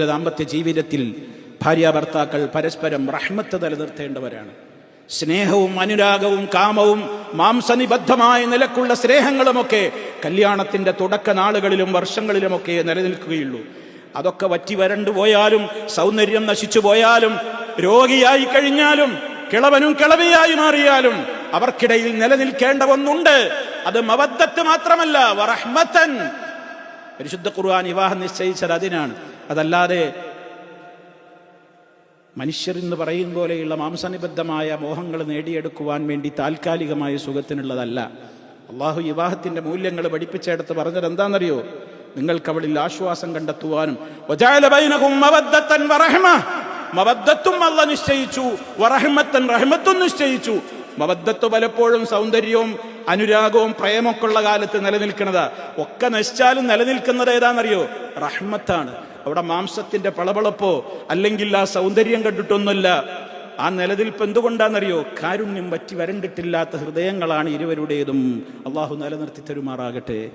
ദാമ്പത്യ ജീവിതത്തിൽ ഭാര്യാഭർത്താക്കൾ പരസ്പരം റഹ്മത്ത് നിലനിർത്തേണ്ടവരാണ്. സ്നേഹവും അനുരാഗവും കാമവും മാംസനിബദ്ധമായ നിലക്കുള്ള സ്നേഹങ്ങളുമൊക്കെ കല്യാണത്തിന്റെ തുടക്ക നാളുകളിലും വർഷങ്ങളിലുമൊക്കെ നിലനിൽക്കുകയുള്ളൂ. അതൊക്കെ വറ്റി വരണ്ടു പോയാലും, സൗന്ദര്യം നശിച്ചു പോയാലും, രോഗിയായി കഴിഞ്ഞാലും, കിളവനും കിളവിയായി മാറിയാലും അവർക്കിടയിൽ നിലനിൽക്കേണ്ട ഒന്നുണ്ട്. അത് മവദ്ദത്ത് മാത്രമല്ല, വറഹ്മത്തൻ. പരിശുദ്ധ ഖുർആൻ വിവാഹം നിശ്ചയിച്ചത് അതിനാണ്. അതല്ലാതെ മനുഷ്യർ എന്ന് പറയും പോലെയുള്ള മാംസനിബദ്ധമായ മോഹങ്ങൾ നേടിയെടുക്കുവാൻ വേണ്ടി താൽക്കാലികമായ സുഖത്തിനുള്ളതല്ല. അള്ളാഹു വിവാഹത്തിന്റെ മൂല്യങ്ങൾ പഠിപ്പിച്ചെടുത്ത് പറഞ്ഞത് എന്താണെന്നറിയോ? നിങ്ങൾക്ക് അവളിൽ ആശ്വാസം കണ്ടെത്തുവാനും മവദ്ദത്തും അല്ലാഹു നിശ്ചയിച്ചു, വറഹ്മത്തൻ റഹ്മത്തും നിശ്ചയിച്ചു. മവദ്ദത്ത് പലപ്പോഴും സൗന്ദര്യവും അനുരാഗവും പ്രേമൊക്കെ ഉള്ള കാലത്ത് നിലനിൽക്കുന്നത്, ഒക്കെ നശിച്ചാലും നിലനിൽക്കുന്നത് ഏതാണെന്നറിയോ? റഹ്മത്താണ്. അവിടെ മാംസത്തിന്റെ പളപളപ്പോ അല്ലെങ്കിൽ ആ സൗന്ദര്യം കണ്ടിട്ടൊന്നുമല്ല. ആ നിലനിൽപ്പ് എന്തുകൊണ്ടാണെന്നറിയോ? കാരുണ്യം പറ്റി വരണ്ടിട്ടില്ലാത്ത ഹൃദയങ്ങളാണ് ഇരുവരുടേതും. അള്ളാഹു നിലനിർത്തി തരുമാറാകട്ടെ.